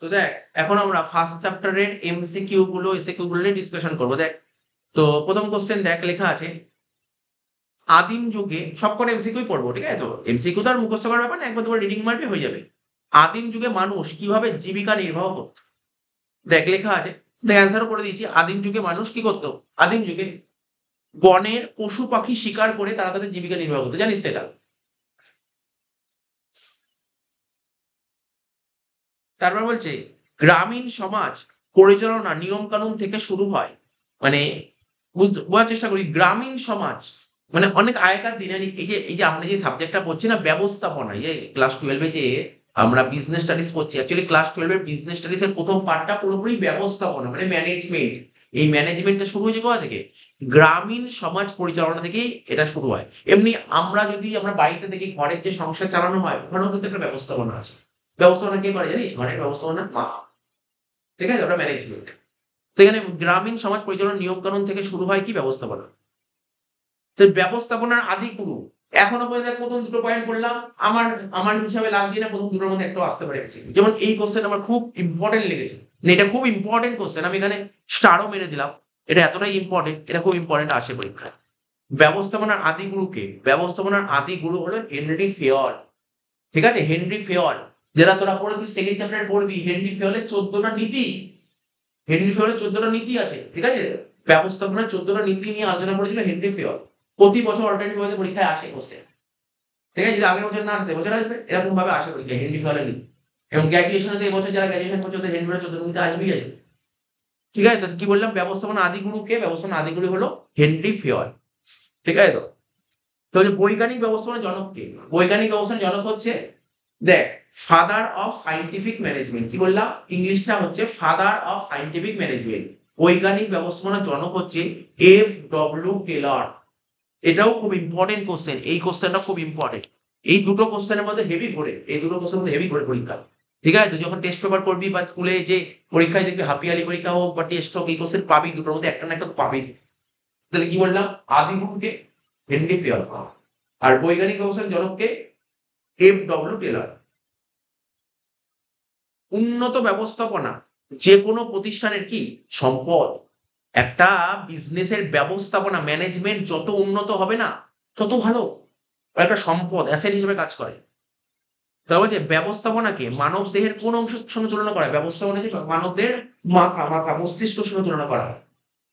তো দেখ, এখন আমরা ফার্স্ট চ্যাপ্টারের এসিকিউ গুলো নিয়ে ডিসকাশন করবো। দেখ, তো প্রথম কোশ্চেন দেখ, লেখা আছে আদিম যুগে, সব করে এমসিকিউই পড়বো, ঠিক আছে? তো এমসিকিউ তো আর মুখস্থ করার ব্যাপার না, একবার তোমার রিডিং মারবে হয়ে যাবে। আদিম যুগে মানুষ কিভাবে জীবিকা নির্বাহ করত? দেখ, লেখা আছে, দেখ অ্যান্সারও করে দিয়েছি। আদিম যুগে মানুষ কি করতো? আদিম যুগে বনের পশু পাখি শিকার করে তারা তাদের জীবিকা নির্বাহ করতো, জানিস তো এটা? তারপর বলছে গ্রামীণ সমাজ পরিচালনা নিয়ম কানুন থেকে শুরু হয়। মানে বোঝার চেষ্টা করি, গ্রামীণ সমাজ মানে অনেক আগেকার দিনে, এই যে আমরা যে সাবজেক্টটা পড়ছি না, ব্যবস্থাপনা, ক্লাস 12-এ যে আমরা বিজনেস স্টাডিজ পড়ছি, অ্যাকচুয়ালি ক্লাস 12-এর বিজনেস স্টাডিজ এর প্রথম পার্টটা পুরোপুরি ব্যবস্থাপনা মানে ম্যানেজমেন্ট। এই ম্যানেজমেন্টটা শুরু হয়েছে কোথা থেকে? গ্রামীণ সমাজ পরিচালনা থেকেই এটা শুরু হয়। এমনি আমরা বাড়িতে দেখি ঘরের যে সংসার চালানো হয়, ওখানেও কিন্তু একটা ব্যবস্থাপনা আছে। ব্যবস্থাপনা কে করে জানিস? ঘরের ব্যবস্থাপনা মা। ঠিক আছে, ওটা ম্যানেজমেন্ট। তো এখানে গ্রামীণ সমাজ পরিচালনার নিয়ম কানুন থেকে শুরু হয় কি? ব্যবস্থাপনা। তো ব্যবস্থাপনার আদি গুরু, এখনো পর্যন্ত প্রথম দুটো পয়েন্ট বললাম, আমার আমার হিসাবে লাগছে না প্রথম দুটোর মধ্যে একটা আসতে পারে। যেমন এই কোশ্চেন আমার খুব ইম্পর্টেন্ট লেগেছে, মানে এটা খুব ইম্পর্টেন্ট কোশ্চেন, আমি এখানে স্টারও মেরে দিলাম। এটা এতটাই ইম্পর্টেন্ট, এটা খুব ইম্পর্টেন্ট আসে পরীক্ষায়। ব্যবস্থাপনার আদি গুরুকে, ব্যবস্থাপনার আদি গুরু হলো হেনরি ফেয়ল। ঠিক আছে, হেনরি ফেয়ল, যেটা তোরা পড়েছিস সেকেন্ড চ্যাপ্টারে পড়বি, হেনরি ফেয়লের 14টা নীতি। হেনরি ফেয়লের 14টা নীতি আছে, ঠিক আছে? ব্যবস্থাপনার 14টা নীতি নিয়ে আলোচনা করেছিল হেনরি ফেয়ল। প্রতি বছর অল্টারনেটিভ ওয়েতে পরীক্ষায় আসে কোশ্চেন। ঠিক আছে, যদি আগের বছর না আসে এবছর আসবে, এরকম ভাবে আসে পরীক্ষায় হেনরি ফেয়লের নীতি। এবং গ্র্যাজুয়েশনে তো এবছর যারা গ্র্যাজুয়েশন করছে ওদের হেনরি ফেয়লের 14 নীতি আসবেই আসবে। ঠিক আছে, তো কি বললাম? ব্যবস্থাপনা আদিগুরু কে? ব্যবস্থাপনা আদিগুরু হলো হেনরি ফেয়ল। ঠিক আছে তো? তাহলে বৈজ্ঞানিক ব্যবস্থাপনার জনক কে? বৈজ্ঞানিক ব্যবস্থাপনার জনক হচ্ছে, দেখ, ফাদার অফ সায়েন্টিফিক ম্যানেজমেন্ট। কি বললাম? ইংলিশটা হচ্ছে ফাদার অফ সায়েন্টিফিক ম্যানেজমেন্ট। বৈজ্ঞানিক ব্যবস্থাপনার জনক হচ্ছে F.W. টেলর। এটাও খুব ইম্পর্টেন্ট কোশ্চেন, এই কোশ্চেনটা খুব ইম্পর্টেন্ট। এই দুটো কোশ্চেনের মধ্যে হেভি করে, এই দুটো কোশ্চেনের মধ্যে হেভি করে পরীক্ষা। ঠিক আছে, তুই যখন টেস্ট পেপার করবি বা স্কুলে যে পরীক্ষায় দেখবি, হাফ ইয়ারলি পরীক্ষা হোক বা টেস্ট হোক, এই কোশ্চেন পাবি, দুটোর মধ্যে একটা না একটা পাবি। তাহলে কি বললাম? আদিগুরুকে হেনরি ফেয়ার, আর বৈজ্ঞানিক ব্যবস্থার জনককে F.W. টেলর। উন্নত ব্যবস্থাপনা যে কোনো প্রতিষ্ঠানের কি সম্পদ। একটা বিজনেসের ব্যবস্থাপনা ম্যানেজমেন্ট যত উন্নত হবে না, তত ভালো। একটা সম্পদ অ্যাসেট হিসেবে কাজ করে। তারপর যে ব্যবস্থাপনাকে মানব দেহের কোন অংশের সঙ্গে তুলনা করা হয়? ব্যবস্থাপনা যে মানব দেহের মাথা মস্তিষ্কের সঙ্গে তুলনা করা হয়।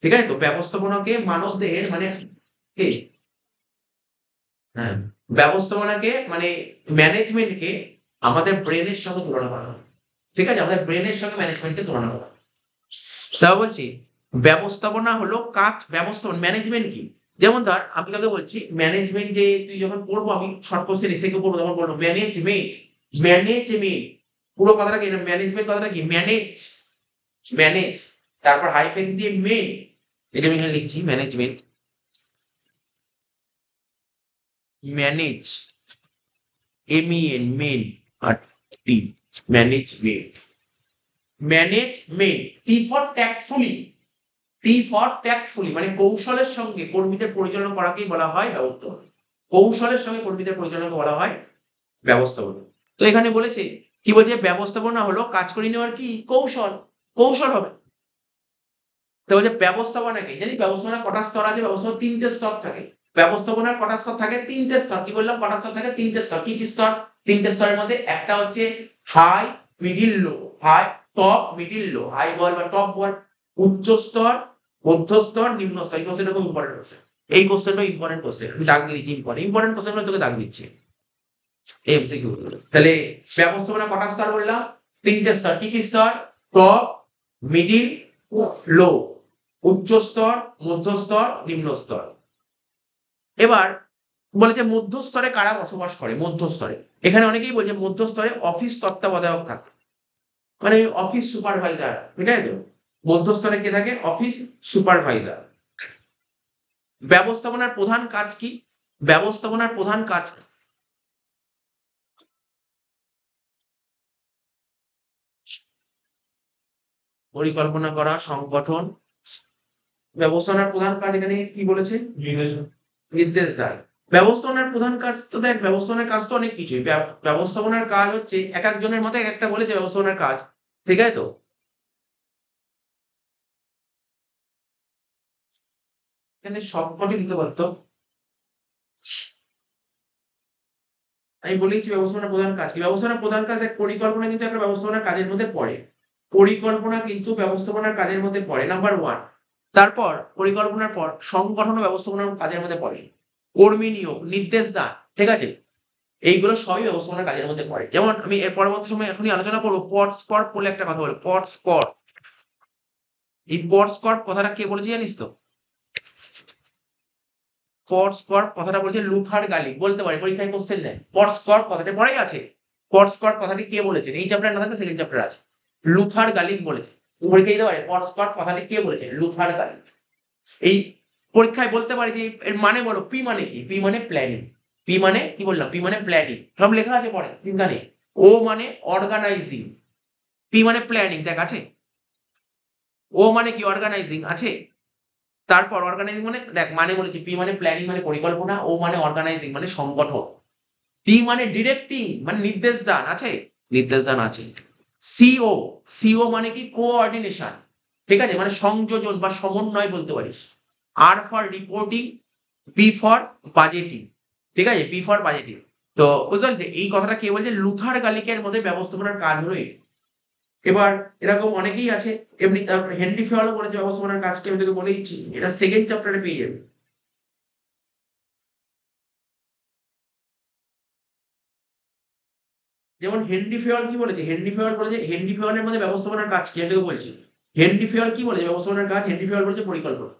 ঠিক আছে, তো ব্যবস্থাপনাকে মানব দেহের মানে কি, হ্যাঁ, ব্যবস্থাপনাকে মানে ম্যানেজমেন্টকে আমাদের ব্রেনের সঙ্গে তুলনা করা হয়। ঠিক আছে, আমাদের ব্রেনের সঙ্গে ম্যানেজমেন্টকে তুলনা করা হয়। তা বলছি ব্যবস্থাপনা হলো কাজ, ব্যবস্থাপনা ম্যানেজমেন্ট কি? যেমন ধর আমি তোকে বলছি ম্যানেজমেন্ট, যে তুই যখন পড়বো, আমি শর্ট কোশ্চেন এসে পড়বো, তখন বলবো ম্যানেজমেন্ট। ম্যানেজমেন্ট পুরো কথাটা কি? ম্যানেজমেন্ট কথাটা কি? ম্যানেজ, ম্যানেজ, তারপর হাইফেন দিয়ে মেন। এটা আমি এখানে লিখছি ম্যানেজমেন্ট, ম্যানেজ, MEN মেন, আর T, management. Management, T for tactfully, T for tactfully মানে কৌশলের সঙ্গে কর্মীদের পরিচালনা করাকেই বলা হয় ব্যবস্থাপনা। কৌশলের সঙ্গে কর্মীদের পরিচালনাকে বলা হয় ব্যবস্থাপনা। তো এখানে বলেছে, কি বলছে? ব্যবস্থাপনা হলো কাজ করে নেওয়ার কি কৌশল, কৌশল হবে। তো বলছে ব্যবস্থাপনা কি? জানি ব্যবস্থাপনার কটা স্তর আছে? ব্যবস্থাপনার 3টে স্তর থাকে। ব্যবস্থাপনার কটা স্তর থাকে? 3টে স্তর। কি বললাম? কটা স্তর থাকে? 3টে স্তর। কি কি স্তর? 3টে স্তরের মধ্যে একটা হচ্ছে হাই, মিডিল, লো। হাই, টপ, মিডিল, লো। হাই বল বা টপ বল, উচ্চ স্তর, মধ্য স্তর, নিম্ন স্তর। এই কোশ্চেনটা খুব ইম্পর্টেন্ট কোশ্চেন। এই কোশ্চেনটা ইম্পর্টেন্ট কোশ্চেন, আমি দাগ দিয়ে দিচ্ছি। ইম্পর্টেন্ট ইম্পর্টেন্ট কোশ্চেন তোকে দাগ দিচ্ছি এমসিকিউ। তাহলে ব্যবস্থাপনা কটা স্তর বললাম? 3টে স্তর। কি কি স্তর? টপ, মিডিল, লো। উচ্চ স্তর, মধ্য স্তর, নিম্ন স্তর। এবার বলেছে মধ্য স্তরে কারা বসবাস করে? মধ্য স্তরে এখানে অনেকেই বলছে মধ্য স্তরে অফিস তত্ত্বাবধায়ক থাকে, মানে অফিস সুপারভাইজার। ঠিক আছে, তো মধ্য স্তরে কে থাকে? Office supervisor. ব্যবস্থাপনার প্রধান কাজ কি? ব্যবস্থাপনার প্রধান কাজ পরিকল্পনা করা, সংগঠন। ব্যবস্থাপনার প্রধান কাজ এখানে কি বলেছে? নির্দেশ দেয়। ব্যবস্থাপনার প্রধান কাজ তো দেখ, ব্যবস্থাপনার কাজ তো অনেক কিছুই। ব্যবস্থাপনার কাজ হচ্ছে এক একজনের মতে এক একটা বলেছে ব্যবস্থাপনার কাজ। ঠিক আছে তো? এখানে সবকটি দিতে পারতো। আমি বলেইছি ব্যবস্থাপনার প্রধান কাজ কি? ব্যবস্থাপনার প্রধান কাজ এক পরিকল্পনা কিন্তু একটা ব্যবস্থাপনার কাজের মধ্যে পড়ে। পরিকল্পনা কিন্তু ব্যবস্থাপনার কাজের মধ্যে পড়ে নাম্বার 1। তারপর পরিকল্পনার পর সংগঠন ও ব্যবস্থাপনার কাজের মধ্যে পড়ে। কর্মী নিয়োগ, নির্দেশ দান, ঠিক আছে? এইগুলো সবই ব্যবস্থাপনার কাজের মধ্যে পড়ে। যেমন আমি এর পরবর্তী সময়ে এখনই আলোচনা করব পটস্কর্প বলে একটা কথা বলে পটস্কর্প। এই পটস্কর্প কথাটা কে বলেছে জানিস তো? পটস্কর্প কথাটা বলছে লুথার গালিগ, বলতে পারে পরীক্ষায় কোশ্চেন দেয়। পটস্কর্প কথাটা পড়েই আছে। পটস্কর্প কথাটি কে বলেছেন? এই চ্যাপ্টার না থাকলে সেকেন্ড চ্যাপ্টার আছে। লুথার গালিগ বলেছে। পরীক্ষায় দিতে পারে পটস্কর্প কথাটি কে বলেছেন? লুথার গালিগ। এই পরীক্ষায় বলতে পারে যে এর মানে বলো, পি মানে কি? পি মানে প্ল্যানিং। পি মানে কি বললাম? পি মানে প্ল্যানিং। সব লেখা আছে পরে, চিন্তা নেই। ও মানে অর্গানাইজিং। পি মানে প্ল্যানিং, দেখ আছে। ও মানে কি? অর্গানাইজিং, আছে। তারপর অর্গানাইজিং মানে দেখ মানে বলেছি, পি মানে প্ল্যানিং মানে পরিকল্পনা, ও মানে অর্গানাইজিং মানে সংগঠন। টি মানে ডিরেক্টিং মানে নির্দেশ দান, আছে? নির্দেশ দান আছে। সিও, সিও মানে কি? কোঅর্ডিনেশন, ঠিক আছে, মানে সংযোজন বা সমন্বয় বলতে পারিস। R for reporting, B for budgeting, ঠিক আছে, বি ফর বাজেটিং। তো বুঝতে পারছি এই কথাটা কে বলছে? লুথার গালিকের মধ্যে ব্যবস্থাপনার কাজ হলো এই। এবার এরকম অনেকেই আছে। এমনি তারপরে হেনরি ফেওয়ালও বলেছে ব্যবস্থাপনার কাজকে, আমি তোকে বলেইছি এটা সেকেন্ড চ্যাপ্টারে পেয়ে যাবে। যেমন হেনরি ফেওয়াল কি বলেছে? হেনরি ফেওয়াল বলেছে, হেনরি ফেওয়ালের মধ্যে ব্যবস্থাপনার কাজ কি আমি তোকে বলছি। হেনরি ফেওয়াল কি বলেছে ব্যবস্থাপনার কাজ? হেনরি ফেওয়াল বলেছে পরিকল্পনা,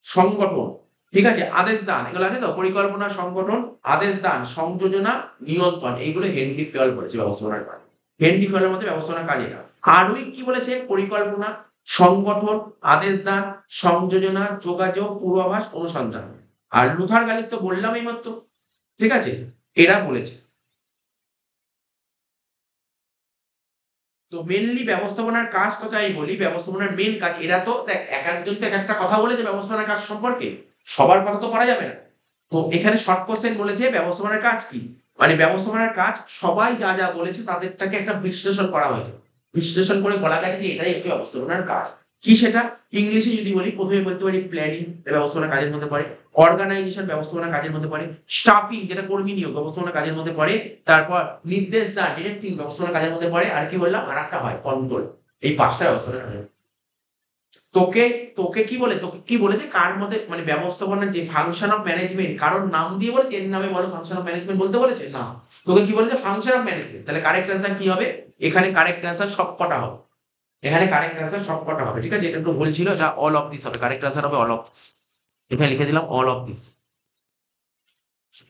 সংগঠন, ঠিক আছে, আদেশ দান, এগুলো আছে তো, পরিকল্পনা, সংগঠন, আদেশ দান, সংযোজনা, নিয়ন্ত্রণ, এইগুলো হেনরি ফেওয়াল বলেছে ব্যবস্থাপনার কাজ। হেনরি ফেওয়ালের মধ্যে ব্যবস্থাপনার কাজ এটা। হার্ডউইক কি বলেছে? পরিকল্পনা, সংগঠন, আদেশ দান, সংযোজনা, যোগাযোগ, পূর্বাভাস, অনুসন্ধান। আর লুথার গালিক তো বললাম এইমাত্র, ঠিক আছে, এরা বলেছে। তো মেনলি ব্যবস্থাপনার কাজ তোকে আমি বলি, ব্যবস্থাপনার মেন কাজ এরা তো দেখ, এক একজন তো এক একটা কথা বলেছে ব্যবস্থাপনার কাজ সম্পর্কে, সবার কথা তো করা যাবে না। তো এখানে শর্ট কোশ্চেন বলেছে ব্যবস্থাপনার কাজ কি, মানে ব্যবস্থাপনার কাজ সবাই যা যা বলেছে তাদেরটাকে একটা বিশ্লেষণ করা হয়েছে। বিশ্লেষণ করে বলা গেছে যে এটাই হচ্ছে ব্যবস্থাপনার কাজ। কি সেটা? ইংলিশে যদি বলি প্রথমে বলতে পারি প্ল্যানিং, ব্যবস্থাপনার কাজের মধ্যে পড়ে। অর্গানাইজেশন ব্যবস্থাপনার কাজের মধ্যে পড়ে। স্টাফিং যেটা কর্মী নিয়োগ ব্যবস্থাপনার কাজের মধ্যে পড়ে। তারপর নির্দেশ দান ডিরেক্টিং ব্যবস্থাপনার কাজের মধ্যে পড়ে। আর কি বললাম আর একটা হয় কন্ট্রোল। এই পাঁচটা ব্যবস্থাপনার কাজ। তোকে তোকে কি বলে, তোকে কি বলেছে কার মধ্যে মানে ব্যবস্থাপনার যে ফাংশন অফ ম্যানেজমেন্ট কারোর নাম দিয়ে বলেছে এর নামে বলো ফাংশন অফ ম্যানেজমেন্ট বলতে বলেছে না। তোকে কি বলেছে? Function of management. তাহলে কারেক্ট অ্যান্সার কি হবে? এখানে কারেক্ট অ্যান্সার সব কটা হবে। এখানে কারেক্ট অ্যান্সার সব কটা হবে, ঠিক আছে, এটা একটু ভুল ছিল, এটা অল অফ দিস হবে, কারেক্ট অ্যান্সার হবে অল অফ দিস। এখানে লিখে দিলাম অল অফ দিস।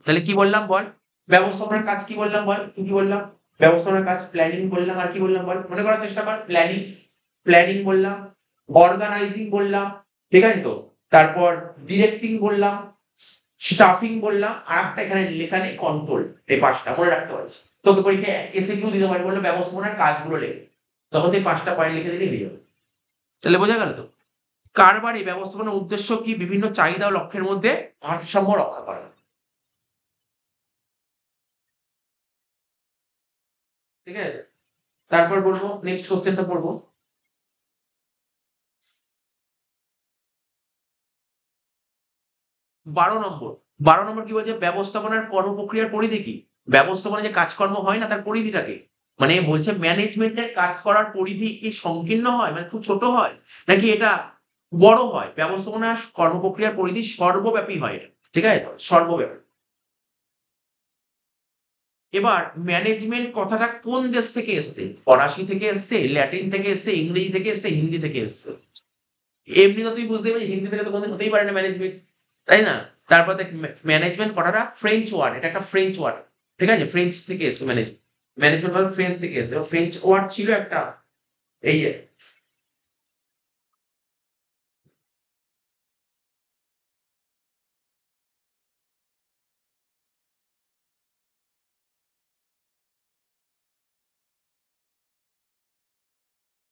তাহলে কি বললাম বল? ব্যবস্থাপনার কাজ কি বললাম বল? কি কি বললাম? ব্যবস্থাপনার কাজ প্ল্যানিং বললাম, আর কি বললাম বল? মনে করার চেষ্টা কর। প্ল্যানিং, প্ল্যানিং বললাম, অর্গানাইজিং বললাম, ঠিক আছে তো, তারপর ডিরেক্টিং বললাম, স্টাফিং বললাম, আর একটা এখানে লেখা নেই কন্ট্রোল। এই পাঁচটা মনে রাখতে পারছিস। তোকে পরীক্ষায় এসে কিউ দিতে পারে, বললো ব্যবস্থাপনার কাজগুলো লেখ, তখন তুই পাঁচটা পয়েন্ট লিখে দিলেই হয়ে যাবে। তাহলে বোঝা গেল তো? কারবারি ব্যবস্থাপনার উদ্দেশ্য কি? বিভিন্ন চাহিদা ও লক্ষ্যের মধ্যে ভারসাম্য রক্ষা করা, ঠিক আছে। তারপর বলবো নেক্সট কোশ্চেনটা পড়বো। 12 নম্বর। 12 নম্বর কি বলছে? ব্যবস্থাপনার কর্মপ্রক্রিয়ার পরিধি কি? ব্যবস্থাপনা যে কাজকর্ম হয় না তার পরিধিটাকে, মানে বলছে ম্যানেজমেন্টের কাজ করার পরিধি কি সংকীর্ণ হয় মানে খুব ছোট হয়, নাকি এটা বড় হয়? ব্যবস্থাপনার কর্মপ্রক্রিয়ার পরিধি সর্বব্যাপী হয় এটা, ঠিক আছে, সর্বব্যাপী। এবার ম্যানেজমেন্ট কথাটা কোন দেশ থেকে এসছে? ফরাসি থেকে এসছে, ল্যাটিন থেকে এসছে, ইংরেজি থেকে এসছে, হিন্দি থেকে এসছে। এমনি তো তুই বুঝতেই পারছিস হিন্দি থেকে তো কোনদিন হতেই পারে না ম্যানেজমেন্ট, তাই না? তারপর দেখ ম্যানেজমেন্ট কথাটা ফ্রেঞ্চ ওয়ার্ড, এটা একটা ফ্রেঞ্চ ওয়ার্ড, ঠিক আছে, ফ্রেঞ্চ থেকে এসছে ম্যানেজমেন্ট। ম্যানেজমেন্ট কথা ফ্রেঞ্চ থেকে এসছে, ফ্রেঞ্চ ওয়ার্ড ছিল একটা। এই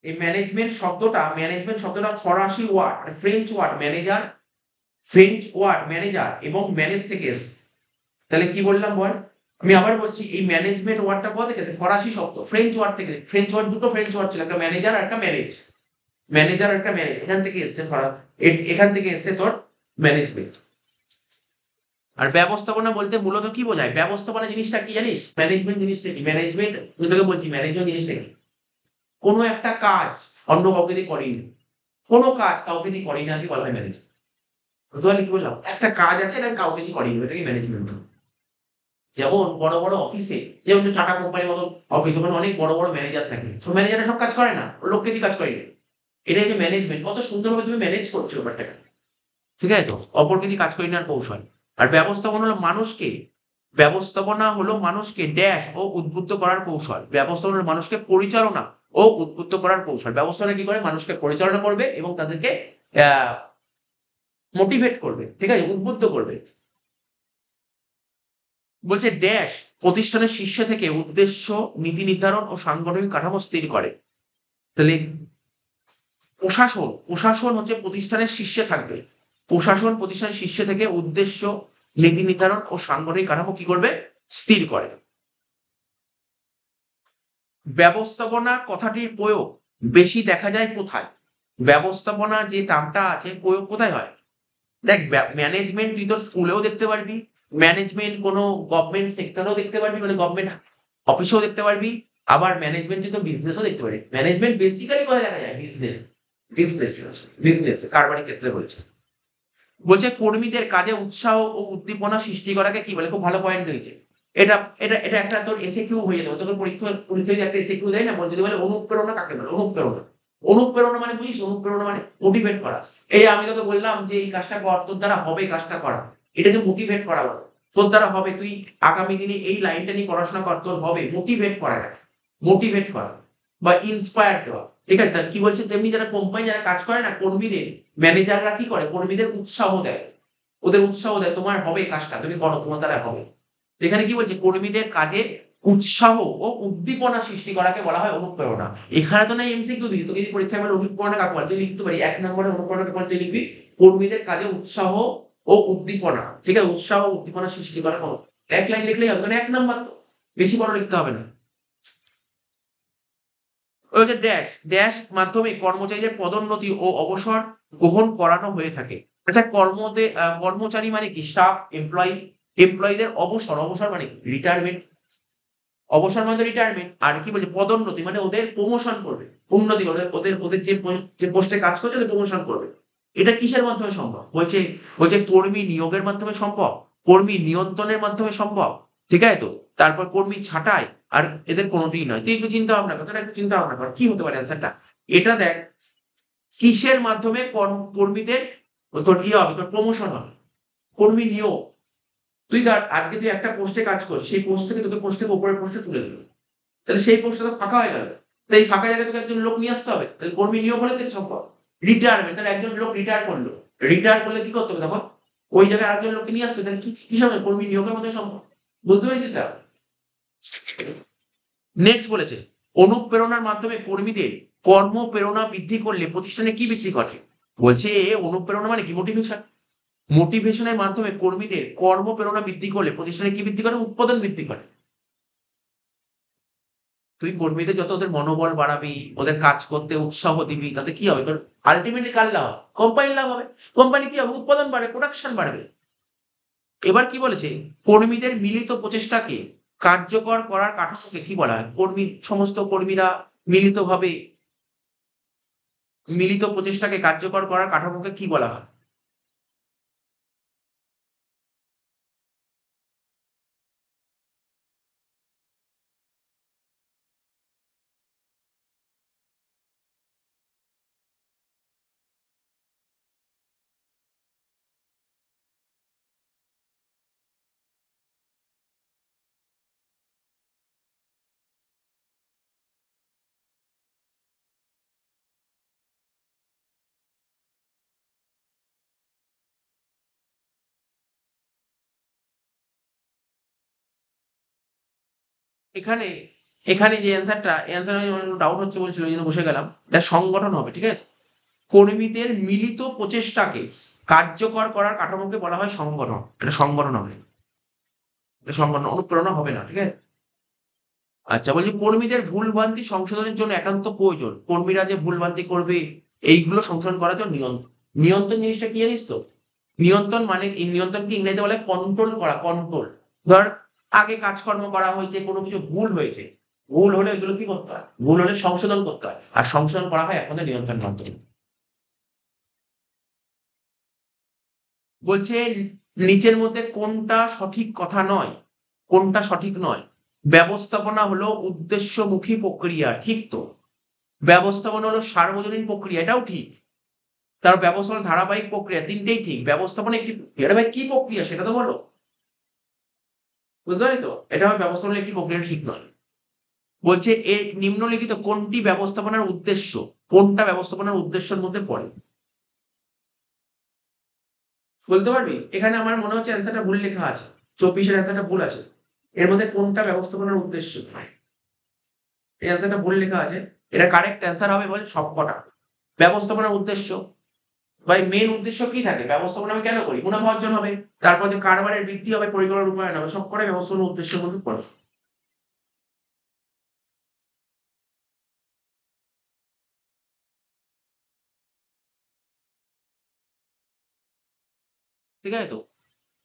এই ম্যানেজমেন্ট শব্দটা ফরাসি ওয়ার্ড মানে French word manager, French word manager এবং ম্যানেজ থেকে এসছে। তাহলে কি বললাম বল? আমি আবার বলছি, এই ম্যানেজমেন্ট ওয়ার্ডটা কোথা থেকে এসেছে? ফরাসি শব্দ, ফ্রেঞ্চ ওয়ার্ড থেকে। ফ্রেঞ্চ ওয়ার্ড, দুটো ফ্রেঞ্চ ওয়ার্ড ছিল, একটা ম্যানেজার আর একটা ম্যানেজ। ম্যানেজার আর একটা ম্যানেজ, এখান থেকে এসছে এখান থেকে এসছে তোর ম্যানেজমেন্ট। আর ব্যবস্থাপনা বলতে মূলত কি বোঝায়? ব্যবস্থাপনা জিনিসটা কি জানিস? ম্যানেজমেন্ট জিনিসটা কি? ম্যানেজমেন্ট, আমি তোকে বলছি ম্যানেজমেন্ট জিনিসটা কি। কোনো একটা কাজ অন্য কাউকে দিয়ে করিনি, কোনো কাজ কাউকে দিয়ে করিনি, আগে বলা হয় ম্যানেজমেন্ট। বুঝতে পারলি কি বললাম? একটা কাজ আছে, এটা কাউকে দিয়ে করিনি, এটাকে ম্যানেজমেন্ট। যেমন বড় বড় অফিসে, যেমন টাটা কোম্পানির মতো অফিস, ওখানে অনেক বড় বড় ম্যানেজার থাকে, তো ম্যানেজাররা সব কাজ করে না, লোককে দিয়ে কাজ করিয়ে নেয়। এটাই যে ম্যানেজমেন্ট, কত সুন্দরভাবে তুমি ম্যানেজ করছো ব্যাপারটাকে, ঠিক আছে তো? অপরকে দিয়ে কাজ করিয়ে নেওয়ার কৌশল। আর ব্যবস্থাপনা হলো মানুষকে ড্যাশ ও উদ্বুদ্ধ করার কৌশল। ব্যবস্থাপনা হলো মানুষকে পরিচালনা ও উদ্বুদ্ধ করার কৌশল। ব্যবস্থাপনা কি করে? মানুষকে পরিচালনা করবে এবং তাদেরকে মোটিভেট করবে, ঠিক আছে, উদ্বুদ্ধ করবে। বলছে ড্যাশ প্রতিষ্ঠানের শীর্ষে থেকে উদ্দেশ্য, নীতি নির্ধারণ ও সাংগঠনিক কাঠামো স্থির করে। তাহলে প্রশাসন হচ্ছে প্রতিষ্ঠানের শীর্ষে থাকবে। প্রশাসন প্রতিষ্ঠানের শীর্ষে থেকে উদ্দেশ্য, নীতি নির্ধারণ ও সাংগঠনিক কাঠামো কি করবে? স্থির করে। ব্যবস্থাপনা কথাটির প্রয়োগ বেশি দেখা যায় কোথায়? ব্যবস্থাপনা যে টার্মটা আছে, প্রয়োগ কোথায় হয়? দেখ, ম্যানেজমেন্ট তুই তোর স্কুলেও দেখতে পারবি, ম্যানেজমেন্ট কোনো গভর্নমেন্ট সেক্টরেও দেখতে পারবি, মানে গভর্নমেন্ট অফিসেও দেখতে পারবি, আবার ম্যানেজমেন্ট তুই তো বিজনেসও দেখতে পারবি। ম্যানেজমেন্ট বেসিক্যালি কোথায় দেখা যায়? বিজনেস বিজনেস কারবারি ক্ষেত্রে বলছে। বলছে কর্মীদের কাজে উৎসাহ ও উদ্দীপনা সৃষ্টি করাকে কি বলে? খুব ভালো পয়েন্ট হয়েছে। এটা এটা এটা একটা তোর এসে কিউ হয়ে যাবে, তোকে পরীক্ষায় একটা এসে কিউ দেয় না, যদি বলে অনুপ্রেরণা কাকে বলে? অনুপ্রেরণা মানে বুঝিস? অনুপ্রেরণা মানে মোটিভেট করা। এই আমি তোকে বললাম যে এই কাজটা কর, তোর দ্বারা হবে কাজটা করা, এটাকে মোটিভেট করা বলে। তোর দ্বারা হবে, তুই আগামী দিনে এই লাইনটা নিয়ে পড়াশোনা কর, তোর হবে, মোটিভেট করা। মোটিভেট করা বা ইন্সপায়ার দেওয়া, ঠিক আছে? তাহলে কি বলছে? তেমনি যারা কোম্পানি যারা কাজ করে না, কর্মীদের ম্যানেজাররা কি করে? কর্মীদের উৎসাহ দেয়, ওদের উৎসাহ দেয়, তোমার হবে কাজটা, তুমি করো, তোমার দ্বারা হবে। এখানে কি বলছে? কর্মীদের কাজে উৎসাহ ও উদ্দীপনা সৃষ্টি করাকে বলা হয় অনুপ্রেরণা। এখানে তো না এমসিকিউ দিই, তোকে যদি পরীক্ষায় বলে অনুপ্রেরণা কাকে বলে, তুই লিখতে পারি 1 নম্বরে অনুপ্রেরণা কাকে বলে, তুই লিখবি কর্মীদের কাজে উৎসাহ ও উদ্দীপনা, ঠিক আছে? উৎসাহ ও উদ্দীপনা সৃষ্টি করা কোনো এক লাইন লিখলেই হবে, কারণ 1 নাম্বার তো, বেশি বড় লিখতে হবে না। ওই যে ড্যাশ ড্যাশ মাধ্যমে কর্মচারীদের পদোন্নতি ও অবসর গ্রহণ করানো হয়ে থাকে। আচ্ছা, কর্মচারী মানে কি? স্টাফ, এমপ্লয়ীদের অবসর মানে রিটায়ারমেন্ট। অবসর মানে রিটায়ারমেন্ট। আর কি বলছে? পদোন্নতি মানে ওদের প্রমোশন করবে, উন্নতি করবে, ওদের যে পোস্টে কাজ করছে ওদের প্রমোশন করবে। এটা কিসের মাধ্যমে সম্ভব? বলছে বলছে কর্মী নিয়োগের মাধ্যমে সম্ভব, কর্মী নিয়ন্ত্রণের মাধ্যমে সম্ভব, ঠিক আছে তো? তারপর কর্মী ছাঁটাই, আর এদের কোনোটিই নয়। তুই একটু চিন্তা ভাবনা কর, তোরা একটু চিন্তা ভাবনা কর, কি হতে পারে অ্যান্সারটা? এটা দেখ, কিসের মাধ্যমে কর্মীদের তোর হবে, তোর প্রমোশন হবে? কর্মী নিয়োগ। তুই ধর আজকে তুই একটা পোস্টে কাজ করছিস, সেই পোস্ট থেকে তোকে পোস্ট থেকে উপরের পোস্টে তুলে দিল, তাহলে সেই পোস্টটা তো ফাঁকা হয়ে গেল। তো এই ফাঁকা জায়গায় তোকে একজন লোক নিয়ে আসতে হবে, তাহলে কর্মী নিয়োগ হলে থেকে সম্ভব। রিটায়ারমেন্ট, তাহলে একজন লোক রিটায়ার করলো, রিটায়ার করলে কি করতে হবে তখন? ওই জায়গায় আরেকজন লোককে নিয়ে আসতে হবে, তাহলে কি সম্ভব? কর্মী নিয়োগের মধ্যে সম্ভব। বুঝতে পেরেছিস? নেক্সট বলেছে অনুপ্রেরণার মাধ্যমে কর্মীদের কর্মপ্রেরণা বৃদ্ধি করলে প্রতিষ্ঠানে কি বৃদ্ধি ঘটে? বলছে অনুপ্রেরণা মানে কি? মোটিভেশন। মোটিভেশনের মাধ্যমে কর্মীদের কর্মপ্রেরণা বৃদ্ধি করলে প্রতিষ্ঠানে কি বৃদ্ধি করে? উৎপাদন বৃদ্ধি করে। তুই কর্মীদের যত ওদের মনোবল বাড়াবি, ওদের কাজ করতে উৎসাহ দিবি, তাতে কি হবে? তোর আলটিমেটলি কার লাভ? কোম্পানির লাভ হবে। কোম্পানি কি হবে? উৎপাদন বাড়বে, প্রোডাকশন বাড়বে। এবার কি বলেছে? কর্মীদের মিলিত প্রচেষ্টাকে কার্যকর করার কাঠামোকে কি বলা হয়? সমস্ত কর্মীরা মিলিতভাবে মিলিত প্রচেষ্টাকে কার্যকর করার কাঠামোকে কি বলা হয়? এখানে এখানে যে অ্যান্সারটা, ডাউট হচ্ছে বলছিল, ওই জন্য বসে গেলাম। এটা সংগঠন হবে, ঠিক আছে? কর্মীদের মিলিত প্রচেষ্টাকে কার্যকর করার কাঠামোকে বলা হয় সংগঠন, এটা সংগঠন হবে। অনুপ্রেরণা হবে না, ঠিক আছে? আচ্ছা, বলছি কর্মীদের ভুলভ্রান্তি সংশোধনের জন্য একান্ত প্রয়োজন। কর্মীরা যে ভুলভ্রান্তি করবে এইগুলো সংশোধন করার জন্য নিয়ন্ত্রণ। নিয়ন্ত্রণ জিনিসটা কি জানিস তো? নিয়ন্ত্রণ মানে এই নিয়ন্ত্রণকে ইংরেজিতে বলে কন্ট্রোল করা, কন্ট্রোল। ধর আগে কাজকর্ম করা হয়েছে, কোনো কিছু ভুল হয়েছে। ভুল হলে ওইগুলো কি করতে হয়? ভুল হলে সংশোধন করতে হয়। আর সংশোধন করা হয় একমাত্র নিয়ন্ত্রণ মাধ্যমে। বলছে নিচের মধ্যে কোনটা সঠিক কথা নয়? কোনটা সঠিক নয়? ব্যবস্থাপনা হলো উদ্দেশ্যমুখী প্রক্রিয়া, ঠিক তো? ব্যবস্থাপনা হলো সার্বজনীন প্রক্রিয়া, এটাও ঠিক। তার ব্যবস্থাপনা ধারাবাহিক প্রক্রিয়া, তিনটেই ঠিক। ব্যবস্থাপনা একটি প্রক্রিয়া, এটা ভাই কি প্রক্রিয়া সেটা তো বলো। বুঝতে পারি তো, এটা হবে ব্যবস্থাপনার একটি প্রক্রিয়া, ঠিক নয়। বলছে এই নিম্নলিখিত কোনটি ব্যবস্থাপনার উদ্দেশ্য? কোনটা ব্যবস্থাপনার উদ্দেশ্যের মধ্যে পড়ে? বলতে পারবি? এখানে আমার মনে হচ্ছে অ্যান্সারটা ভুল লেখা আছে। 24 অ্যান্সারটা ভুল আছে। এর মধ্যে কোনটা ব্যবস্থাপনার উদ্দেশ্য? এই অ্যান্সারটা ভুল লেখা আছে। এটা কারেক্ট অ্যান্সার হবে বল সবকটা। ব্যবস্থাপনার উদ্দেশ্য, ভাই মেইন উদ্দেশ্য কি থাকে? ব্যবস্থাপনা আমি কেন করি? মুনাফা অর্জন হবে, তারপর যে কারবারের বৃদ্ধি হবে, পরিকল্পনার রূপায়ণ হবে, সবকটাই ব্যবস্থাপনার উদ্দেশ্যের মধ্যে পড়ে। ঠিক আছে তো?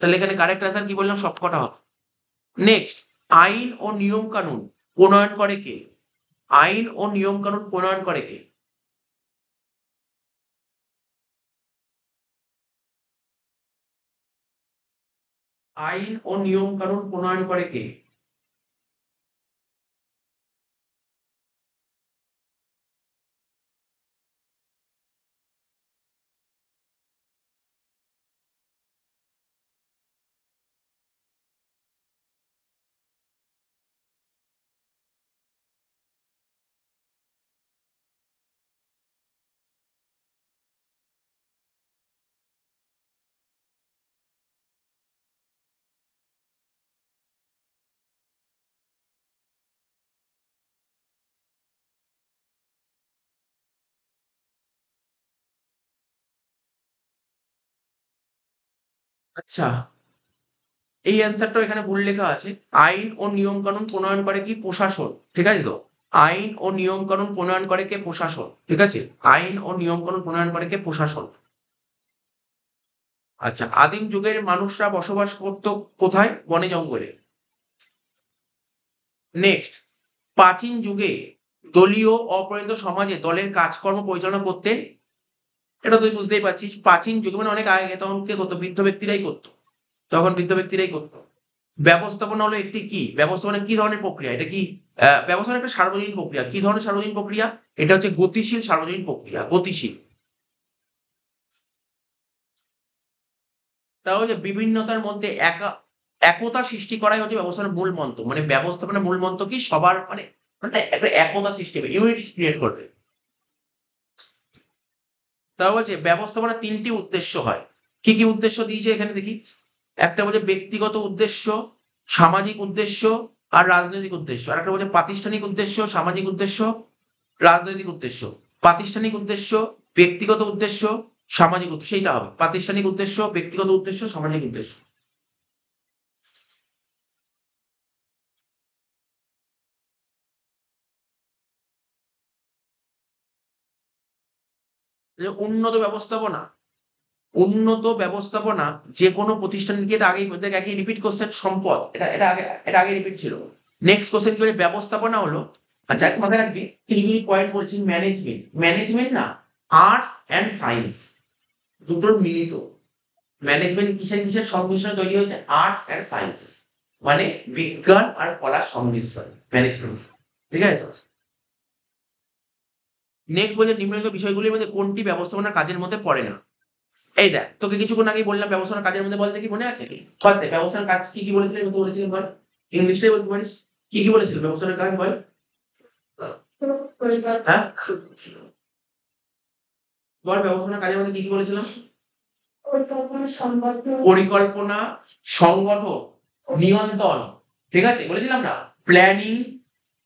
তাহলে এখানে কারেক্ট অ্যান্সার কি বললাম? সবকটা হবে। নেক্সট, আইন ও নিয়ম কানুন প্রণয়ন করে কে? আইন ও নিয়ম কানুন প্রণয়ন করে কে? আইন ও নিয়ম কানুন প্রণয়ন করে কে? আচ্ছা, এই অ্যান্সারটাও এখানে ভুল লেখা আছে। আইন ও নিয়ম কানুন প্রণয়ন করে কি? প্রশাসন, ঠিক আছে তো? আইন ও নিয়ম কানুন প্রণয়ন করে কে? প্রশাসন, ঠিক আছে? আইন ও নিয়ম কানুন প্রণয়ন করে কে? প্রশাসন। আচ্ছা, আদিম যুগের মানুষরা বসবাস করত কোথায়? বনে জঙ্গলে। নেক্সট, প্রাচীন যুগে দলীয় অপরিণত সমাজে দলের কাজকর্ম পরিচালনা করতেন। এটা তুই বুঝতেই পারছিস, প্রাচীন যুগে মানে অনেক আগে, তখন কে করতো? বৃদ্ধ ব্যক্তিরাই করতো। তখন বৃদ্ধ ব্যক্তিরাই করতো। ব্যবস্থাপনা হলো একটি কি? ব্যবস্থাপনা কি ধরনের প্রক্রিয়া? এটা কি ব্যবস্থাপনা একটা সার্বজনীন প্রক্রিয়া। কি ধরনের সার্বজনীন প্রক্রিয়া? এটা হচ্ছে গতিশীল সার্বজনীন প্রক্রিয়া, গতিশীল। তাহলে যে বিভিন্নতার মধ্যে একতা সৃষ্টি করাই হচ্ছে ব্যবস্থাপনার মূল মন্ত্র। মানে ব্যবস্থাপনার মূল মন্ত্র কি? সবার মানে মানে একটা একতা সৃষ্টি হবে, ইউনিটি ক্রিয়েট করবে। তাও বলছে ব্যবস্থাপনার ৩ টি উদ্দেশ্য হয়। কি, কি উদ্দেশ্য দিয়েছে এখানে দেখি? একটা বলছে ব্যক্তিগত উদ্দেশ্য, সামাজিক উদ্দেশ্য আর রাজনৈতিক উদ্দেশ্য। আরেকটা বলছে প্রাতিষ্ঠানিক উদ্দেশ্য, সামাজিক উদ্দেশ্য, রাজনৈতিক উদ্দেশ্য। প্রাতিষ্ঠানিক উদ্দেশ্য, ব্যক্তিগত উদ্দেশ্য, সামাজিক উদ্দেশ্য, সেইটা হবে। প্রাতিষ্ঠানিক উদ্দেশ্য, ব্যক্তিগত উদ্দেশ্য, সামাজিক উদ্দেশ্য। উন্নত ব্যবস্থাপনা, উন্নত ব্যবস্থাপনা যেকোনো প্রতিষ্ঠানকে, এটা আগেই দেখ, একই রিপিট কোশ্চেন। সম্পদ, এটা আগে রিপিট ছিল। নেক্সট কোশ্চেন কি বলে? ব্যবস্থাপনা হলো, আচ্ছা এক মাথায় রাখবি কিছু কিছু পয়েন্ট বলছি। ম্যানেজমেন্ট, ম্যানেজমেন্ট না, আর্টস অ্যান্ড সায়েন্স দুটোর মিলিত। ম্যানেজমেন্ট কিসের কিসের সংমিশ্রণে তৈরি হয়েছে? আর্টস অ্যান্ড সায়েন্স, মানে বিজ্ঞান আর কলার সংমিশ্রণ ম্যানেজমেন্ট, ঠিক আছে তো? নেক্সট বলছে নিম্নলিখিত বিষয়গুলির মধ্যে কোনটি ব্যবস্থাপনার কাজের মধ্যে পড়ে না? এই দেখ, তোকে কিছুক্ষণ আগেই বললাম ব্যবস্থাপনার কাজের মধ্যে, বল দেখি মনে আছে? বল দে, ব্যবস্থাপনার কাজ কি কি বলেছিলি? আমি তো বলেছিলাম, বল। ইংলিশটাই বলতে পারিস। কি কি বলেছিল ব্যবস্থাপনার কাজ, বল। হ্যাঁ, বল ব্যবস্থাপনার কাজের মধ্যে কি কি বলেছিলাম? পরিকল্পনা, সংগঠন, নিয়ন্ত্রণ, ঠিক আছে বলেছিলাম না? প্ল্যানিং,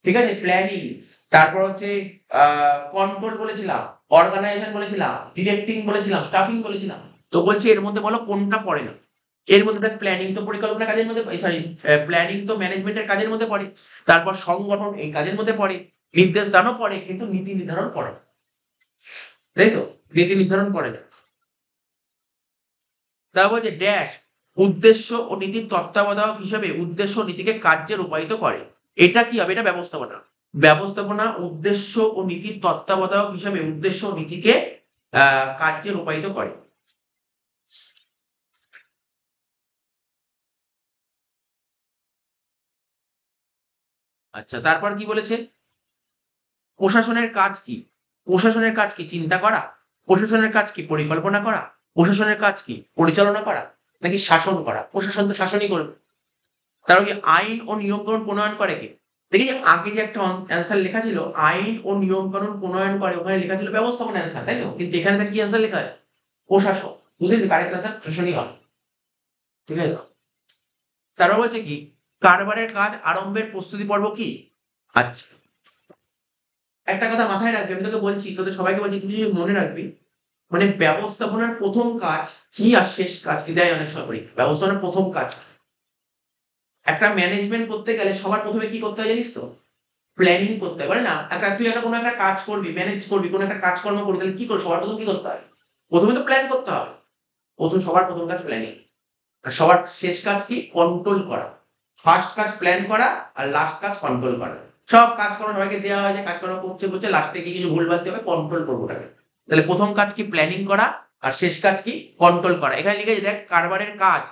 ঠিক আছে, প্ল্যানিং। তারপর হচ্ছে কন্ট্রোল বলেছিলাম, অর্গানাইজেশন বলেছিলাম, ডিরেক্টিং বলেছিলাম, স্টাফিং বলেছিলাম। তো বলছি এর মধ্যে বলো কোনটা পড়ে না? এর মধ্যে প্ল্যানিং তো পরিকল্পনা কাজের মধ্যে, সরি, প্ল্যানিং তো ম্যানেজমেন্টের কাজের মধ্যে পড়ে। তারপর সংগঠন এই কাজের মধ্যে পড়ে, নির্দেশ দানও পড়ে, কিন্তু নীতি নির্ধারণ পড়ে না। তাই তো, নীতি নির্ধারণ করে না। তারপর যে ড্যাশ উদ্দেশ্য ও নীতির তত্ত্বাবধায়ক হিসেবে উদ্দেশ্য ও নীতিকে কার্যে রূপায়িত করে। এটা কি হবে? এটা ব্যবস্থাপনা। ব্যবস্থাপনা উদ্দেশ্য ও নীতির তত্ত্বাবধায়ক হিসেবে উদ্দেশ্য ও নীতিকে কার্যে রূপায়িত করে। আচ্ছা, তারপর কি বলেছে? প্রশাসনের কাজ কি? প্রশাসনের কাজ কি চিন্তা করা? প্রশাসনের কাজ কি পরিকল্পনা করা? প্রশাসনের কাজ কি পরিচালনা করা? নাকি শাসন করা? প্রশাসন তো শাসনই করবে। তার কি আইন ও নিয়মকানুন প্রণয়ন করে কে? দেখি যে আগে যে একটা অ্যান্সার লেখা ছিল, আইন ও নিয়মকানুন প্রণয়ন করে, ওখানে লেখা ছিল ব্যবস্থাপনা অ্যান্সার, তাই তো? কিন্তু এখানে তার কি অ্যান্সার লেখা আছে? প্রশাসন। বুঝলি তো, কারেক্ট অ্যান্সার প্রশাসনই হবে। ঠিক আছে? তারপর বলছে কি কারবারের কাজ আরম্ভের প্রস্তুতি পর্ব কি? আচ্ছা, একটা কথা মাথায় রাখবি, আমি তোকে বলছি, তোদের সবাইকে বলছি, তুই যদি মনে রাখবি, মানে ব্যবস্থাপনার প্রথম কাজ কি আর শেষ কাজ কি দেয় অনেক সময় পরীক্ষা। ব্যবস্থাপনার প্রথম কাজ, একটা ম্যানেজমেন্ট করতে গেলে সবার প্রথমে কি করতে হয় জানিস তো? প্ল্যানিং করতে হয়, বলে না? তুই একটা কোনো একটা কাজ করবি, ম্যানেজ করবি, কোনো একটা কাজকর্ম করবি, তাহলে কি করবি? সবার প্রথম কি করতে হয়? প্রথমে তো প্ল্যান করতে হবে। সবার প্রথম কাজ প্ল্যানিং। আর সবার শেষ কাজ কি? কন্ট্রোল করা। ফার্স্ট কাজ প্ল্যান করা, আর লাস্ট কাজ কন্ট্রোল করা। সব কাজকর্ম সবাইকে দেওয়া হয় যে কাজকর্ম করছে লাস্টে গিয়ে কিছু ভুল বাদ হবে, কন্ট্রোল করবো ওটাকে। তাহলে প্রথম কাজ কি? প্ল্যানিং করা। আর শেষ কাজ কি? কন্ট্রোল করা। এখানে লিখেছে দেখ কারবারের কাজ।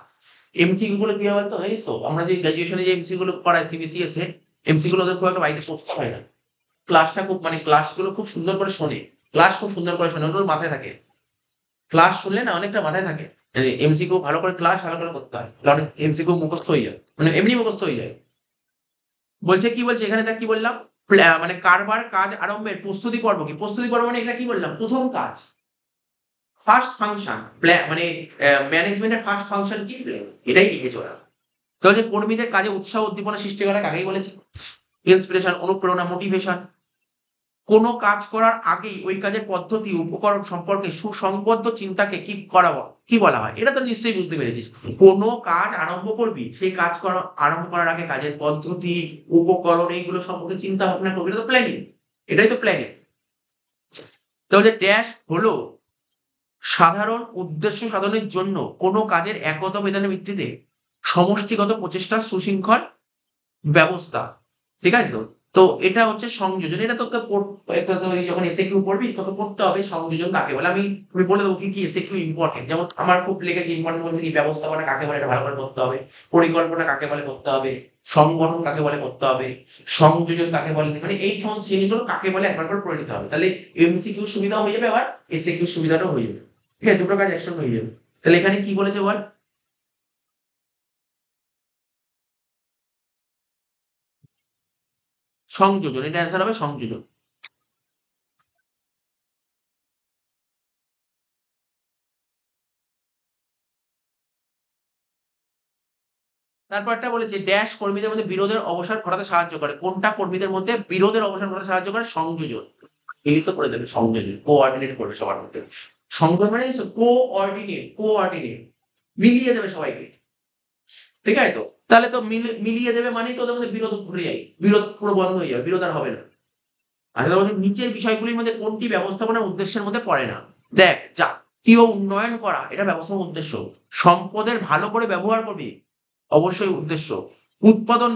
এমসিকিউ গুলো কি হয় তো জানিস তো? আমরা যে গ্রাজুয়েশনে যে এমসিকিউ গুলো করাই সিবিসিএস এ, এমসিকিউ গুলো ওদের খুব একটা বাড়িতে পড়তে হয় না। ক্লাসটা খুব, মানে ক্লাসগুলো খুব সুন্দর করে শোনে। ক্লাস খুব সুন্দর করে শোনে, ওগুলো মাথায় থাকে। ক্লাস শুনলে না অনেকটা মাথায় থাকে। এমসিকিউ ভালো করে, ক্লাস ভালো করে করতে হয়, অনেক এমসিকিউ মুখস্থ হয়ে যায়, মানে এমনি মুখস্থ হয়ে যায়। বলছে কি বলছে এখানে, দেখ কি বললাম, মানে কারবার কাজ আরম্ভের প্রস্তুতি পর্ব কি? প্রস্তুতি পর্ব মানে এটা কি বললাম? প্রথম কাজ, ফার্স্ট ফাংশন, মানে ম্যানেজমেন্টের ফার্স্ট ফাংশন কি? এটাই লিখেছে ওরা। তো যে কর্মীদের কাজে উৎসাহ উদ্দীপনা সৃষ্টি করা আগেই বলেছে, ইন্সপিরেশন, অনুপ্রেরণা, মোটিভেশন। কোনো কাজ করার আগেই ওই কাজের পদ্ধতি, উপকরণ সম্পর্কে সুসংবদ্ধ চিন্তাকে কি বলা হয়? এটা তো নিশ্চয়ই বুঝতে পেরেছিস। কোনো কাজ আরম্ভ করবি, সেই কাজ আরম্ভ করার আগে কাজের পদ্ধতি, উপকরণ এইগুলো সম্পর্কে চিন্তা ভাবনা করবি, এটা তো প্ল্যানিং। এটাই তো প্ল্যানিং। তাহলে ড্যাশ হলো সাধারণ উদ্দেশ্য সাধনের জন্য কোনো কাজের একগত বিধানের ভিত্তিতে সমষ্টিগত প্রচেষ্টার সুশৃঙ্খল ব্যবস্থা। ঠিক আছে তো? তো এটা হচ্ছে সংযোজন। এটা তোকে এটা তো যখন এসএকিউ পড়বি তোকে পড়তে হবে সংযোজন কাকে বলে। আমি বলে দেবো কি, কি এসএকিউ ইম্পোর্টেন্ট। যেমন আমার খুব লেগেছে ইম্পোর্টেন্ট বলতে কি, ব্যবস্থাপনা কাকে বলে এটা ভালো করে পড়তে হবে, পরিকল্পনা কাকে বলে পড়তে হবে, সংগঠন কাকে বলে পড়তে হবে, সংযোজন কাকে বলে, মানে এই সমস্ত জিনিসগুলো কাকে বলে একবার করে পড়ে নিতে হবে। তাহলে এমসিকিউ সুবিধা হয়ে যাবে, আবার এসএকিউ সুবিধাটাও হয়ে যাবে। ঠিক আছে, দুটো কাজ একসঙ্গে হয়ে যাবে। তাহলে এখানে কি বলেছে বল? সংযোজন, এটা অ্যান্সার হবে সংযোজন। তারপর একটা বলেছে ড্যাশ কর্মীদের মধ্যে বিরোধের অবসান ঘটাতে সাহায্য করে। কোনটা কর্মীদের মধ্যে বিরোধের অবসান ঘটাতে সাহায্য করে? সংযোজন। মিলিত করে দেবে, সংযোজন, কোঅর্ডিনেট করবে সবার মধ্যে। সংযোজন মানে কোঅর্ডিনেট, কোঅর্ডিনেট, মিলিয়ে দেবে সবাইকে। ঠিক আছে তো? তাহলে তো মিলিয়ে দেবে মানেই তো ওদের মধ্যে বিরোধ ঘুরে যায়, বিরোধ পুরো বন্ধ হয়ে যাবে, বিরোধ আর হবে না। আর তোমাদের নিচের বিষয়গুলির মধ্যে কোনটি ব্যবস্থাপনার উদ্দেশ্যের মধ্যে পড়ে না? দেখ, জাতীয় উন্নয়ন করা এটা ব্যবস্থাপনার উদ্দেশ্য। সম্পদের ভালো করে ব্যবহার করবি, অবশ্যই উদ্দেশ্য। উৎপাদন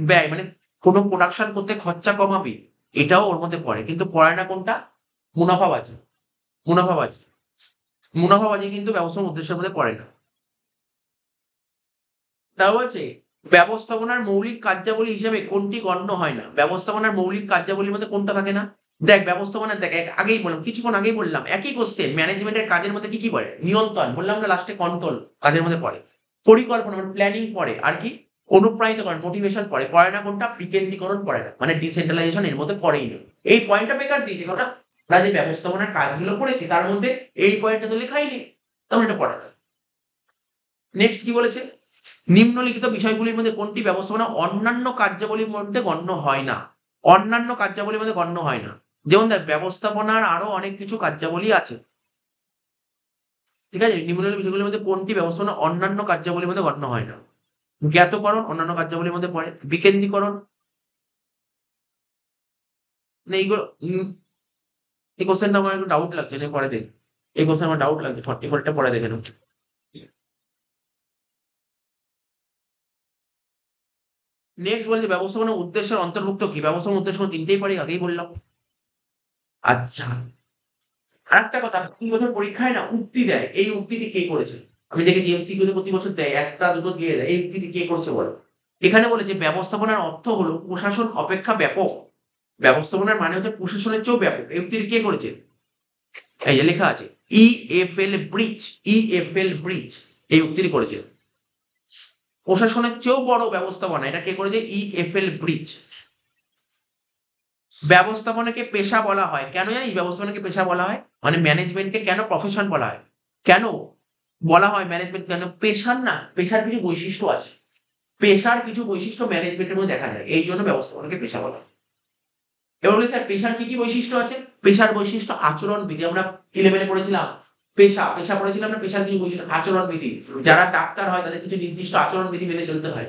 ব্যয় মানে কোনো প্রোডাকশন করতে খরচা কমাবি, এটাও ওর মধ্যে পড়ে, কিন্তু পড়ে না কোনটা? মুনাফাবাজি। মুনাফাবাজি, মুনাফাবাজি কিন্তু ব্যবস্থাপনার উদ্দেশ্যের মধ্যে পড়ে না। তা বলছে ব্যবস্থাপনার মৌলিক কার্যাবলী হিসেবে কোনটি গণ্য হয় না? ব্যবস্থাপনার মৌলিক কার্যাবলীর মধ্যে কোনটা থাকে না? দেখ ব্যবস্থাপনা, দেখ আগেই বললাম, কিছুক্ষণ আগেই বললাম, একই কোশ্চেন, ম্যানেজমেন্টের কাজের মধ্যে কি কি পড়ে? নিয়ন্ত্রণ বললাম না, লাস্টে কন্ট্রোল কাজের মধ্যে পড়ে। পরিকল্পনা মানে প্ল্যানিং পড়ে, আর কি? অনুপ্রাণিত করেন, মোটিভেশন পড়ে। পড়ে না কোনটা? বিকেন্দ্রীকরণ পড়ে না, মানে ডিসেন্ট্রালাইজেশন এর মধ্যে পড়েই না। এই পয়েন্টটা বেকার দিয়েছে কারণ আমরা যে ব্যবস্থাপনার কাজগুলো পড়েছি তার মধ্যে এই পয়েন্টটা তো লেখাই নেই, তেমন এটা পড়ে না। নেক্সট কি বলেছে? নিম্নলিখিত বিষয়গুলির মধ্যে কোনটি ব্যবস্থাপনা অন্যান্য কার্যাবলীর মধ্যে গণ্য হয় না? অন্যান্য কার্যাবলীর মধ্যে গণ্য হয় না। যেমন দেখ ব্যবস্থাপনার আরো অনেক কিছু কার্যাবলী আছে, ঠিক আছে? নিম্নলিখিত বিষয়গুলির মধ্যে কোনটি ব্যবস্থাপনা অন্যান্য কার্যাবলীর মধ্যে গণ্য হয় না? জ্ঞাতকরণ অন্যান্য কার্যাবলীর মধ্যে পড়ে। বিকেন্দ্রীকরণ মানে এইগুলো এই কোশ্চেনটা আমার একটু ডাউট লাগছে, পরে দেখি। এই কোশ্চেন আমার ডাউট লাগছে, 44 টা পরে দেখে নেব। নেক্সট বলছে ব্যবস্থাপনার উদ্দেশ্যের অন্তর্ভুক্ত কি? ব্যবস্থাপনার উদ্দেশ্য তিনটেই পারি, আগেই বললাম। আচ্ছা, আরেকটা কথা, প্রতি বছর পরীক্ষায় না উক্তি দেয়, এই উক্তিটি কে করেছে? আমি দেখেছি এমসিকিউ তে প্রতি বছর দেয়, একটা দুটো দিয়ে দেয়, এই উক্তিটি কে করেছে বলো। এখানে বলেছে ব্যবস্থাপনার অর্থ হলো প্রশাসন অপেক্ষা ব্যাপক। ব্যবস্থাপনার মানে হচ্ছে প্রশাসনের চেয়েও ব্যাপক। এই উক্তিটি কে করেছে? এই যে লেখা আছে ইএফএল ব্রিজ, ইএফএল ব্রিজ এই উক্তিটি করেছে। প্রশাসনের চেয়েও বড় ব্যবস্থাপনা, এটা কে করেছে? EFL bridge. ব্যবস্থাপনাকে পেশা বলা হয় কেন জানিস? ব্যবস্থাপনাকে পেশা বলা হয় মানে ম্যানেজমেন্টকে কেন প্রফেশন বলা হয়? কেন বলা হয় ম্যানেজমেন্ট? কেন পেশার না, পেশার কিছু বৈশিষ্ট্য আছে, পেশার কিছু বৈশিষ্ট্য ম্যানেজমেন্টের মধ্যে দেখা যায়, এই জন্য ব্যবস্থাপনাকে পেশা বলা হয়। এবার বলি স্যার পেশার কি কি বৈশিষ্ট্য আছে? পেশার বৈশিষ্ট্য আচরণবিধি, আমরা 11 পড়েছিলাম। পেশা পড়েছিলাম না, পেশার কিছু বৈশিষ্ট্য আচরণবিধি। যারা ডাক্তার হয় তাদের কিছু নির্দিষ্ট আচরণবিধি মেনে চলতে হয়,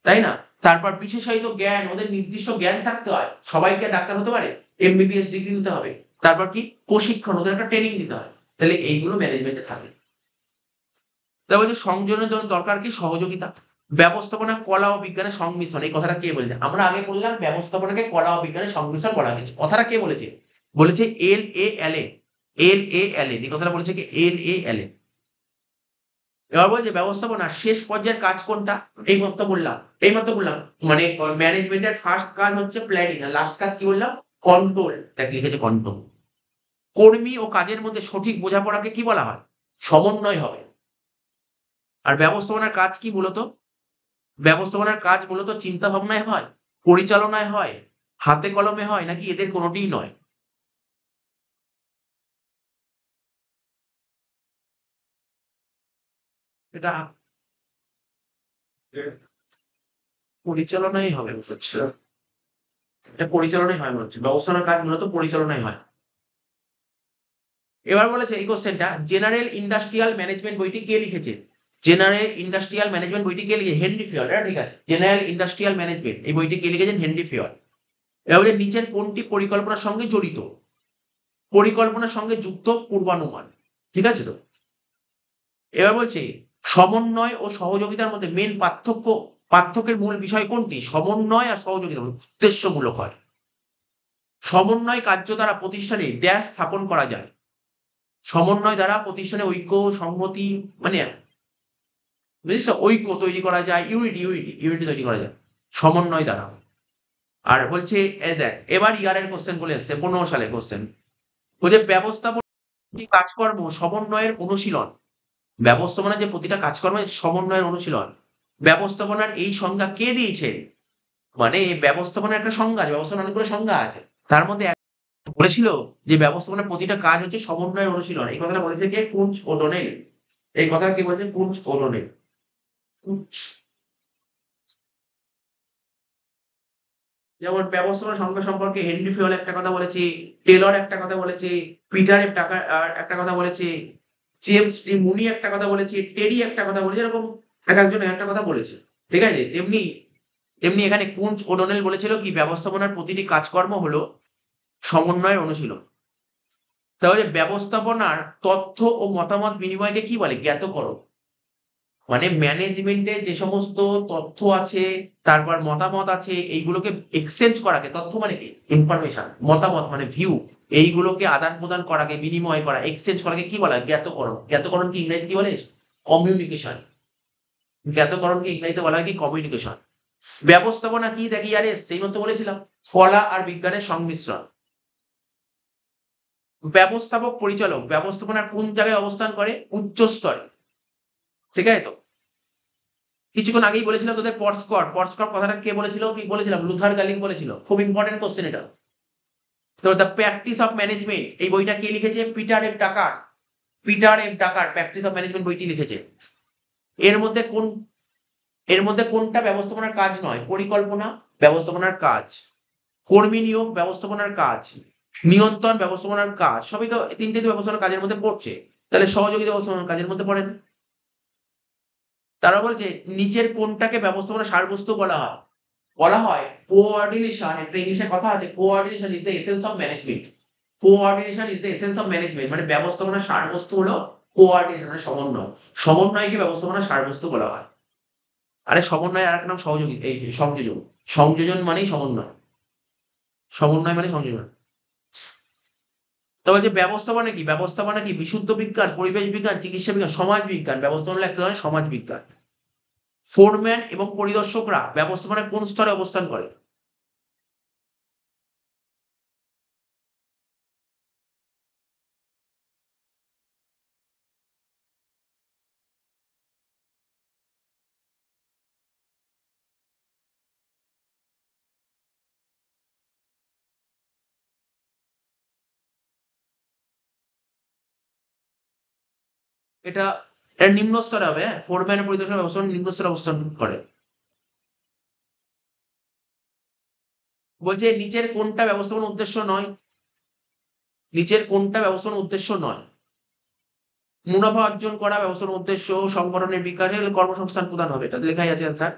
তাই না? তারপর বিশেষায়িত জ্ঞান, ওদের নির্দিষ্ট জ্ঞান থাকতে হয়। সবাই কি আর ডাক্তার হতে পারে? এমবিবিএস ডিগ্রি নিতে হবে। তারপর কি প্রশিক্ষণ, ওদের একটা ট্রেনিং নিতে হয়। তাহলে এইগুলো ম্যানেজমেন্টে থাকে। তারপর যে সংযোজনের জন্য দরকার কি? সহযোগিতা। ব্যবস্থাপনা কলা ও বিজ্ঞানের সংমিশ্রণ, এই কথাটা কে বলেছে? আমরা আগে বললাম ব্যবস্থাপনাকে কলা ও বিজ্ঞানের সংমিশ্রণ বলা হয়েছে, কথাটা কে বলেছে? বলেছে LALA, LALA, এই কথাটা বলেছে কি? LALA। এবার বলছে ব্যবস্থাপনার শেষ পর্যায়ের কাজ কোনটা? এই মাত্র বললাম মানে ম্যানেজমেন্টের ফার্স্ট কাজ হচ্ছে প্ল্যানিং, আর লাস্ট কাজ কি বললাম? কন্ট্রোল। দেখ লিখেছে কন্ট্রোল। কর্মী ও কাজের মধ্যে সঠিক বোঝাপড়াকে কি বলা হয়? সমন্বয় হবে। আর ব্যবস্থাপনার কাজ কি মূলত? ব্যবস্থাপনার কাজ মূলত চিন্তা ভাবনায় হয়, পরিচালনায় হয়, হাতে কলমে হয়, নাকি এদের কোনোটিই নয়? এটা পরিচালনাই হবে মনে হচ্ছে। এটা পরিচালনাই হয় মনে হচ্ছে, ব্যবস্থাপনার কাজ মূলত পরিচালনায় হয়। এবার বলেছে এই কোশ্চেনটা, জেনারেল ইন্ডাস্ট্রিয়াল ম্যানেজমেন্ট বইটি কে লিখেছে? জেনারেল ইন্ডাস্ট্রিয়াল ম্যানেজমেন্ট বইটি কে লিখেছে? হেনরি ফিয়ল, এটা ঠিক আছে। জেনারেল ইন্ডাস্ট্রিয়াল ম্যানেজমেন্ট এই বইটি কে লিখেছেন? হেনরি ফিয়ল। এবার বলছে নিচের কোনটি পরিকল্পনার সঙ্গে জড়িত? পরিকল্পনার সঙ্গে যুক্ত পূর্বানুমান, ঠিক আছে তো? এবার বলছে সমন্বয় ও সহযোগিতার মধ্যে মেন পার্থক্যের মূল বিষয় কোনটি? সমন্বয় আর সহযোগিতা উদ্দেশ্যমূলক হয়। সমন্বয় কার্য দ্বারা প্রতিষ্ঠানে ড্যাশ স্থাপন করা যায়। সমন্বয় দ্বারা প্রতিষ্ঠানে ঐক্য, সংহতি মানে বুঝিস তো? ঐক্য তৈরি করা যায়, ইউনিটি তৈরি করা যায় সমন্বয় দ্বারা। আর বলছে দেখ এবার ইয়ারের কোশ্চেন বলে এসছে 15 সালে কোশ্চেন। বলছে ব্যবস্থাপনা কাজকর্ম সমন্বয়ের অনুশীলন। ব্যবস্থাপনা যে প্রতিটা কাজকর্মের সমন্বয়ের অনুশীলন। ব্যবস্থাপনার এই সংজ্ঞা কে দিয়েছে? মানে ব্যবস্থাপনার একটা সংজ্ঞা আছে, ব্যবস্থাপনার অনেকগুলো সংজ্ঞা আছে। তার মধ্যে বলেছিল যে ব্যবস্থাপনার প্রতিটা কাজ হচ্ছে সমন্বয়ের অনুশীলন। এই কথাটা বলেছে কে? কুঞ্চ ও ডোনেল। এই কথা কে বলেছে? কুঞ্চ ও ডোনেল। যেমন ব্যবস্থাপনা সংজ্ঞা সম্পর্কে হেনরি ফিওল একটা কথা বলেছে, টেলর একটা কথা বলেছে, পিটার একটা কথা বলেছে, জেমস ডি মুনি একটা কথা বলেছে, টেরি একটা কথা বলেছে, এরকম এক একজন একটা কথা বলেছে, ঠিক আছে? তেমনি তেমনি এখানে কুঞ্চ ওডনেল বলেছিল কি ব্যবস্থাপনার প্রতিটি কাজকর্ম হলো সমন্বয়ের অনুশীলন। তাহলে ব্যবস্থাপনার তথ্য ও মতামত বিনিময়কে কি বলে? জ্ঞাতকরণ। মানে ম্যানেজমেন্টে যে সমস্ত তথ্য আছে, তারপর মতামত আছে, এইগুলোকে এক্সচেঞ্জ করাকে, তথ্য মানে কি? ইনফরমেশন, মতামত মানে ভিউ, এইগুলোকে আদান প্রদান করাকে, বিনিময় করা, এক্সচেঞ্জ করাকে কি বলা হয়? জ্ঞাতকরণ। জ্ঞাতকরণ কি ইংরেজি কি বলে? কমিউনিকেশন। জ্ঞাতকরণকে ইংরেজিতে বলা হয় কি? কমিউনিকেশন। ব্যবস্থাপনা কি? দেখি আরে সেই মতো বলেছিলাম, কলা আর বিজ্ঞানের সংমিশ্রণ। ব্যবস্থাপক পরিচালক ব্যবস্থাপনার কোন জায়গায় অবস্থান করে? উচ্চ স্তরে, ঠিক আছে তো? কিছুক্ষণ আগেই বলেছিলাম তোদের পরস্কর কথাটা কে বলেছিল? কি বলেছিলাম? লুথার গালিং বলেছিল। খুব ইম্পর্টেন্ট কোশ্চেন এটা। তো দ্য প্র্যাকটিস অফ ম্যানেজমেন্ট এই বইটা কে লিখেছে? পিটার এফ ডাকার প্র্যাকটিস অফ ম্যানেজমেন্ট বইটি লিখেছে। এর মধ্যে কোন এর মধ্যে কোনটা ব্যবস্থাপনার কাজ নয়? পরিকল্পনা ব্যবস্থাপনার কাজ, কর্মী নিয়োগ ব্যবস্থাপনার কাজ, নিয়ন্ত্রণ ব্যবস্থাপনার কাজ, সবই তো তিনটে ব্যবস্থাপনার কাজের মধ্যে পড়ছে। তাহলে সহযোগিতা ব্যবস্থাপনা কাজের মধ্যে পড়ে না। তারা বলছে নিচের কোনটাকে ব্যবস্থাপনা সারবস্তু বলা হয়? বলা হয় কোঅর্ডিনেশন, একটা ইংলিশে কথা আছে, coordination is the essence of management. Coordination is the essence of management, মানে ব্যবস্থাপনার সারবস্তু হলো কোঅর্ডিনেশন, মানে সমন্বয়। সমন্বয়কে ব্যবস্থাপনার সারবস্তু বলা হয়। আরে সমন্বয়ের আরেক নাম সহযোগী, এই সংযোজন। সংযোজন মানেই সমন্বয়, সমন্বয় মানে সংযোজন। তো বলছে ব্যবস্থাপনা কি? ব্যবস্থাপনা কি বিশুদ্ধ বিজ্ঞান, পরিবেশ বিজ্ঞান, চিকিৎসা বিজ্ঞান, সমাজ বিজ্ঞান? ব্যবস্থাপনা হলো এক ধরনের সমাজ বিজ্ঞান। ফোরম্যান এবং পরিদর্শকরা ব্যবস্থাপনার কোন স্তরে অবস্থান করে? এটা এটা নিম্ন স্তরে হবে, হ্যাঁ। ফোরম্যান পরিদর্শক ব্যবস্থাপনা নিম্ন স্তরে অবস্থান করে। বলছে নিচের কোনটা ব্যবস্থাপনার উদ্দেশ্য নয়? নিচের কোনটা ব্যবস্থাপনার উদ্দেশ্য নয়? মুনাফা অর্জন করা ব্যবস্থাপনার উদ্দেশ্য, সংগঠনের বিকাশ, এগুলো কর্মসংস্থান প্রদান হবে, এটা লেখাই আছে অ্যান্সার।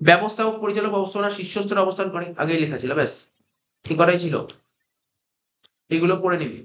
ব্যবস্থাপক পরিচালক ব্যবস্থাপনার শীর্ষস্তরে অবস্থান করে, আগেই লেখা ছিল, ব্যাস ঠিক করাই ছিল। এগুলো পড়ে নিবি।